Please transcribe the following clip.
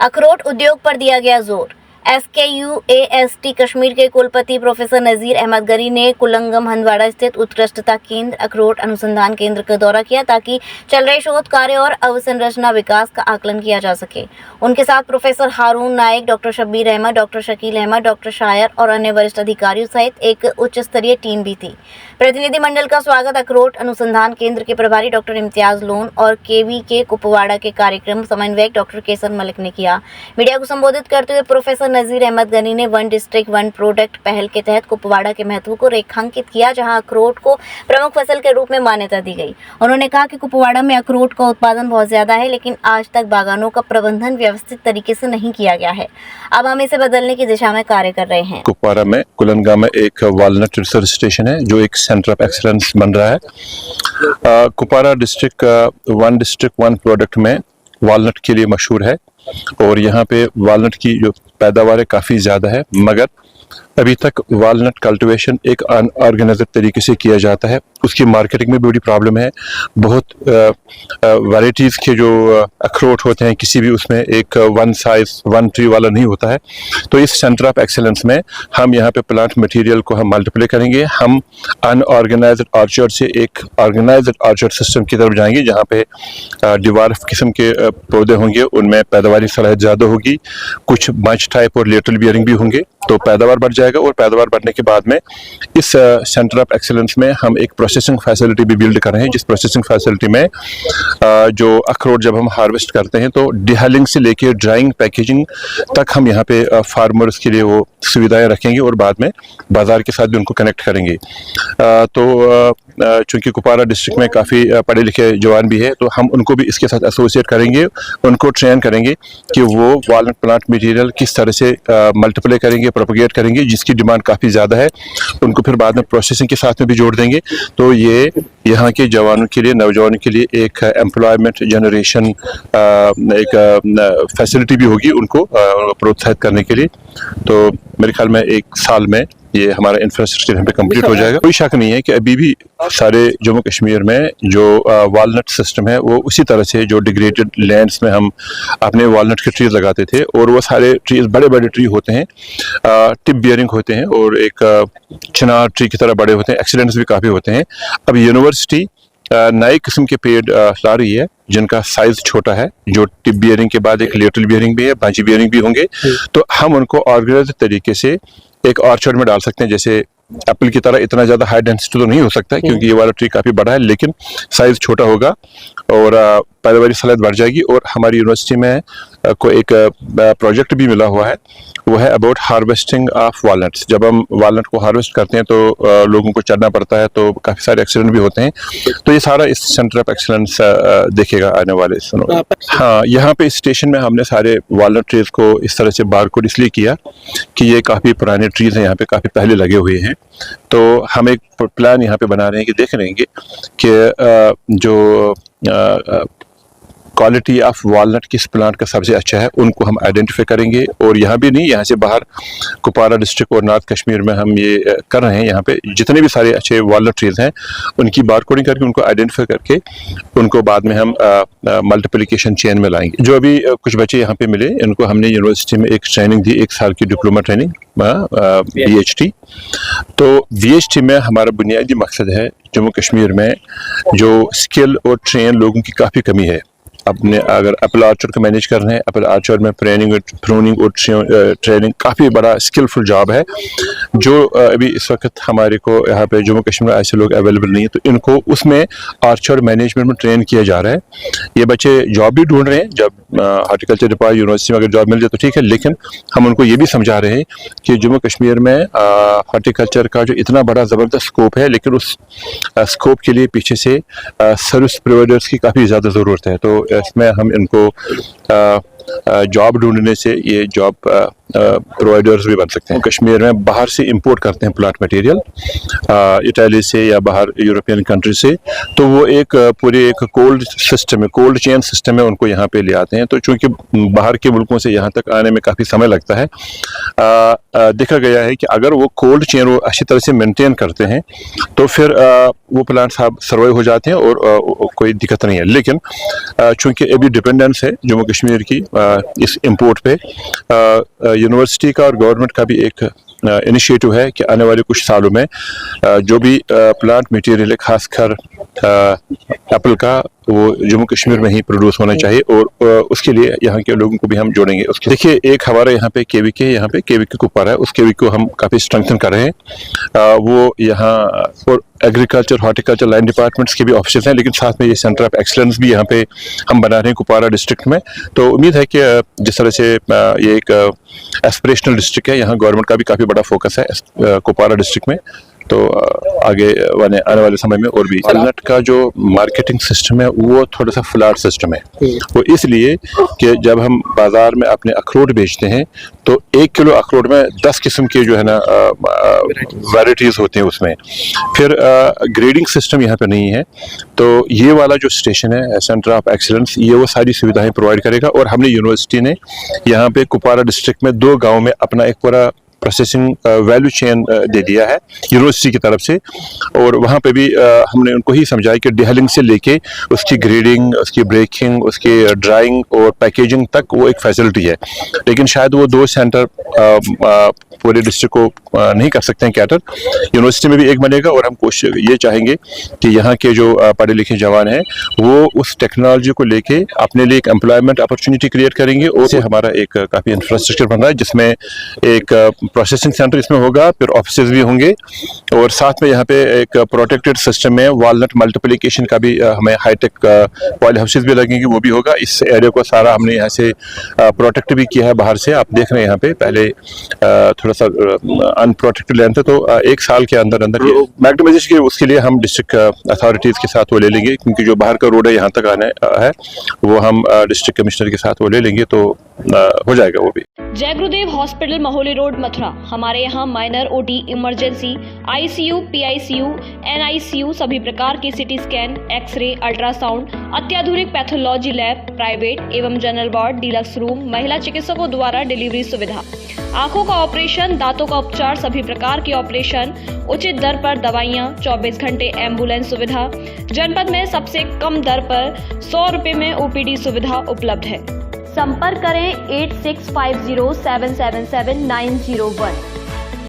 अखरोट उद्योग पर दिया गया जोर। SKUAST कश्मीर के कुलपति प्रोफेसर नज़ीर अहमद गनी ने कुलंगम हंदवाड़ा स्थित उत्कृष्टता केंद्र अखरोट अनुसंधान केंद्र का दौरा किया ताकि चल रहे शोध कार्य और अवसंरचना विकास का आकलन किया जा सके। उनके साथ professor Haroon Naik, doctor Shabbir Ahmad, doctor Shakeel Ahmad, doctor Shayar और अन्य वरिष्ठ अधिकारियों सहित एक उच्च स्तरीय टीम भी थी। प्रतिनिधिमंडल का स्वागत अखरोट अनुसंधान केंद्र के प्रभारी डॉक्टर इम्तियाज लोन और KVK कुपवाड़ा के कार्यक्रम समन्वयक डॉक्टर केसर मलिक ने किया। मीडिया को संबोधित करते हुए प्रोफेसर नज़ीर अहमद गनी ने वन डिस्ट्रिक्ट वन प्रोडक्ट पहल के तहत कुपवाड़ा के महत्व को रेखांकित किया, जहां अखरोट को प्रमुख फसल के रूप में मान्यता दी गई। उन्होंने कहा कि कुपवाड़ा में अखरोट का उत्पादन बहुत ज्यादा है, लेकिन आज तक बागानों का प्रबंधन व्यवस्थित तरीके से नहीं किया गया है। अब हम इसे बदलने की दिशा में कार्य कर रहे हैं। कुपवाड़ा में कुलंगा में एक वालनट रिसर्च स्टेशन है जो एक सेंटर ऑफ एक्सीलेंस बन रहा है। कुपवाड़ा डिस्ट्रिक्ट वन प्रोडक्ट में वालनट के लिए मशहूर है और यहाँ पे वालनट की जो पैदावार है काफ़ी ज़्यादा है, मगर अभी तक वालनट कल्टीवेशन एक अनऑर्गेनाइज्ड तरीके से किया जाता है। उसकी मार्केटिंग में भी बड़ी प्रॉब्लम है। बहुत वैराइटीज़ के जो अखरोट होते हैं, किसी भी उसमें एक वन साइज वन ट्री वाला नहीं होता है। तो इस सेंटर ऑफ एक्सेलेंस में हम यहाँ पे प्लांट मटेरियल को हम मल्टीप्लाई करेंगे। हम अनऑर्गेनाइज्ड ऑर्चर्ड से एक ऑर्गेनाइज्ड ऑर्चर्ड सिस्टम की तरफ जाएंगे, जहाँ पे डिवार्फ किस्म के पौधे होंगे, उनमें पैदावारी सलाहियत ज़्यादा होगी। कुछ बंच टाइप और लेटरल बियरिंग भी होंगे, तो पैदावार बढ़ जाएगा। और पैदावार बढ़ने के बाद में इस सेंटर ऑफ एक्सेलेंस में हम एक प्रोसेसिंग फैसिलिटी भी बिल्ड कर रहे हैं, जिस प्रोसेसिंग फैसिलिटी में जो अखरोट जब हम हार्वेस्ट करते हैं तो डिहलिंग से लेके ड्राइंग, पैकेजिंग तक हम यहाँ पे फार्मर्स के लिए वो सुविधाएं रखेंगे और बाद में बाजार के साथ भी उनको कनेक्ट करेंगे। चूँकि कुपवाड़ा डिस्ट्रिक्ट में काफ़ी पढ़े लिखे जवान भी है, तो हम उनको भी इसके साथ एसोसिएट करेंगे, उनको ट्रेन करेंगे कि वो वालनट प्लांट मटेरियल किस तरह से मल्टीप्लाई करेंगे, प्रोपगेट करेंगे, जिसकी डिमांड काफ़ी ज़्यादा है। उनको फिर बाद में प्रोसेसिंग के साथ में भी जोड़ देंगे। तो ये यहाँ के जवानों के लिए, नौजवानों के लिए एक एम्प्लॉयमेंट जनरेशन एक फैसिलिटी भी होगी उनको प्रोत्साहित करने के लिए। तो मेरे ख्याल में एक साल में ये हमारा इंफ्रास्ट्रक्चर यहाँ पे कंप्लीट हो जाएगा। कोई शक नहीं है कि अभी भी सारे जम्मू कश्मीर में जो वालनट सिस्टम है वो उसी तरह से, जो डिग्रेडेड लैंड्स में हम अपने वालनट के ट्रीज लगाते थे, और वो सारे ट्रीज बड़े बड़े ट्री होते हैं, टिप बियरिंग होते हैं और एक चिनार ट्री की तरह बड़े होते हैं। एक्सीडेंट्स भी काफ़ी होते हैं। अब यूनिवर्सिटी नए किस्म के पेड़ ला रही है जिनका साइज छोटा है, जो टिप बियरिंग के बाद एक लेटरल बियरिंग भी है, बंच बियरिंग भी होंगे। तो हम उनको ऑर्गेनाइज्ड तरीके से एक ऑर्चर्ड में डाल सकते हैं। जैसे एप्पल की तरह इतना ज़्यादा हाई डेंसिटी तो नहीं हो सकता है, क्योंकि ये वाला ट्री काफ़ी बड़ा है, लेकिन साइज छोटा होगा और पैदावारी सलाहियत बढ़ जाएगी। और हमारी यूनिवर्सिटी में को एक प्रोजेक्ट भी मिला हुआ है, वो है अबाउट हार्वेस्टिंग ऑफ वालनट्स। जब हम वालनट को हार्वेस्ट करते हैं तो लोगों को चढ़ना पड़ता है, तो काफ़ी सारे एक्सीडेंट भी होते हैं। तो ये सारा इस सेंटर ऑफ एक्सीलेंस देखेगा आने वाले दिनों। हाँ, यहाँ पे इस स्टेशन में हमने सारे वालनट ट्रीज को इस तरह से बारकोड इसलिए किया कि ये काफ़ी पुराने ट्रीज हैं, यहाँ पे काफ़ी पहले लगे हुए हैं। तो हम एक प्लान यहाँ पे बना रहे हैं कि देख लेंगे कि जो क्वालिटी ऑफ वालनट किस प्लांट का सबसे अच्छा है, उनको हम आइडेंटिफाई करेंगे। और यहाँ भी नहीं, यहाँ से बाहर कुपवाड़ा डिस्ट्रिक्ट और नॉर्थ कश्मीर में हम ये कर रहे हैं। यहाँ पे जितने भी सारे अच्छे वालनट ट्रीज हैं उनकी बारकोडिंग करके, उनको आइडेंटिफाई करके, उनको बाद में हम मल्टीप्लिकेशन चेन में लाएंगे। जो अभी कुछ बच्चे यहाँ पे मिले, इनको हमने यूनिवर्सिटी में एक ट्रेनिंग दी, 1 साल की डिप्लोमा ट्रेनिंग, VHT। तो VHT में हमारा बुनियादी मकसद है जम्मू कश्मीर में जो स्किल और ट्रेन लोगों की काफ़ी कमी है। अपने अगर एप्पल आर्चर्ड को मैनेज कर रहे हैं, एप्पल आर्चर्ड में प्रूनिंग और ट्रेनिंग काफ़ी बड़ा स्किलफुल जॉब है, जो अभी इस वक्त हमारे को यहाँ पे जम्मू कश्मीर में ऐसे लोग अवेलेबल नहीं है। तो इनको उसमें आर्चर्ड मैनेजमेंट में ट्रेन किया जा रहा है। ये बच्चे जॉब भी ढूंढ रहे हैं। जब हॉर्टिकल्चर डिपार्टमेंट यूनिवर्सिटी में अगर जॉब मिल जाए तो ठीक है, लेकिन हम उनको ये भी समझा रहे हैं कि जम्मू कश्मीर में हॉर्टिकल्चर का जो इतना बड़ा ज़बरदस्त स्कोप है, लेकिन उस स्कोप के लिए पीछे से सर्विस प्रोवाइडर्स की काफ़ी ज़्यादा ज़रूरत है। तो इसमें हम इनको जॉब ढूंढने से, ये जॉब प्रोवाइडर्स भी बन सकते हैं। कश्मीर में बाहर से इंपोर्ट करते हैं प्लांट मटेरियल, इटाली से या बाहर यूरोपियन कंट्री से, तो वो एक पूरे एक कोल्ड सिस्टम है, कोल्ड चेन सिस्टम है, उनको यहाँ पे ले आते हैं। तो चूंकि बाहर के मुल्कों से यहाँ तक आने में काफ़ी समय लगता है, देखा गया है कि अगर वो कोल्ड चेन वो अच्छी तरह से मेंटेन करते हैं तो फिर वो प्लांट्स आप सर्वाइव हो जाते हैं और कोई दिक्कत नहीं है। लेकिन चूंकि अभी डिपेंडेंस है जम्मू कश्मीर की इस इंपोर्ट पे, यूनिवर्सिटी का और गवर्नमेंट का भी एक इनिशिएटिव है कि आने वाले कुछ सालों में जो भी प्लांट मटेरियल है, खासकर एप्पल का, वो जम्मू कश्मीर में ही प्रोड्यूस होना चाहिए और उसके लिए यहाँ के लोगों को भी हम जोड़ेंगे। उसके देखिए, एक हमारे यहाँ पे केवीके कुपवारा है, उस केवीके को हम काफ़ी स्ट्रेंथन कर रहे हैं। वो यहाँ और एग्रीकल्चर, हॉर्टिकल्चर, लाइन डिपार्टमेंट्स के भी ऑफिस हैं, लेकिन साथ में ये सेंटर ऑफ एक्सीलेंस भी यहाँ पे हम बना रहे हैं कुपवारा डिस्ट्रिक्ट में। तो उम्मीद है कि जिस तरह से ये एक एस्पिरेशनल डिस्ट्रिक्ट है, यहाँ गवर्नमेंट का भी काफ़ी बड़ा फोकस है कुपवारा डिस्ट्रिक्ट में। तो आगे आने वाले समय में और भी वॉलनट का जो मार्केटिंग सिस्टम है वो थोड़ा सा फ्लैट सिस्टम है। वो इसलिए कि जब हम बाजार में अपने अखरोट बेचते हैं तो 1 किलो अखरोट में 10 किस्म के जो है ना वैराइटीज होते हैं उसमें। फिर ग्रेडिंग सिस्टम यहाँ पे नहीं है, तो ये वाला जो स्टेशन है सेंटर ऑफ एक्सीलेंस, ये वो सारी सुविधाएं प्रोवाइड करेगा। और हमने यूनिवर्सिटी ने यहाँ पे कुपवारा डिस्ट्रिक्ट में 2 गाँव में अपना एक पूरा प्रोसेसिंग वैल्यू चेन दे दिया है यूनिवर्सिटी की तरफ से। और वहाँ पे भी हमने उनको ही समझाया कि डिहलिंग से लेके उसकी ग्रेडिंग, उसकी ब्रेकिंग, उसकी ड्राइंग और पैकेजिंग तक वो एक फैसिलिटी है। लेकिन शायद वो 2 सेंटर पूरे डिस्ट्रिक्ट को नहीं कर सकते हैं कैटर। यूनिवर्सिटी में भी एक बनेगा और हम कोशिश ये चाहेंगे कि यहाँ के जो पढ़े लिखे जवान हैं वो उस टेक्नोलॉजी को लेके अपने लिए एक एम्प्लॉयमेंट अपॉर्चुनिटी क्रिएट करेंगे। और से हमारा एक काफ़ी इंफ्रास्ट्रक्चर बन रहा है जिसमें एक प्रोसेसिंग सेंटर इसमें होगा, फिर ऑफिसेज भी होंगे और साथ में यहाँ पे एक प्रोटेक्टेड सिस्टम में वॉलनट मल्टीप्लिकेशन का भी हमें हाईटेक पॉली हाउसेज भी लगेंगे, वो भी होगा। इस एरिया को सारा हमने यहाँ से प्रोटेक्ट भी किया है बाहर से। आप देख रहे हैं यहाँ पे पहले थोड़ा सा अनप्रोटेक्टेड लैंड था, तो 1 साल के अंदर अंदर ये मैग्नेटाइजेशन के उसके लिए हम डिस्ट्रिक्ट अथॉरिटीज के साथ वो ले लेंगे, क्योंकि जो बाहर का रोड है यहाँ तक आने है वो हम डिस्ट्रिक्ट कमिश्नर के साथ वो ले लेंगे, तो हो जाएगा वो भी। जय गुरुदेव हॉस्पिटल, महोली रोड, मथुरा। हमारे यहाँ minor, OT, emergency, ICU, PICU, NICU, सभी प्रकार के सिटी स्कैन, एक्सरे, अल्ट्रासाउंड, अत्याधुनिक पैथोलॉजी लैब, प्राइवेट एवं जनरल वार्ड, डिलक्स रूम, महिला चिकित्सकों द्वारा डिलीवरी सुविधा, आंखों का ऑपरेशन, दांतों का उपचार, सभी प्रकार के ऑपरेशन, उचित दर पर दवाइयाँ, 24 घंटे एम्बुलेंस सुविधा। जनपद में सबसे कम दर पर 100 रुपए में ओपीडी सुविधा उपलब्ध है। संपर्क करें 8650777901।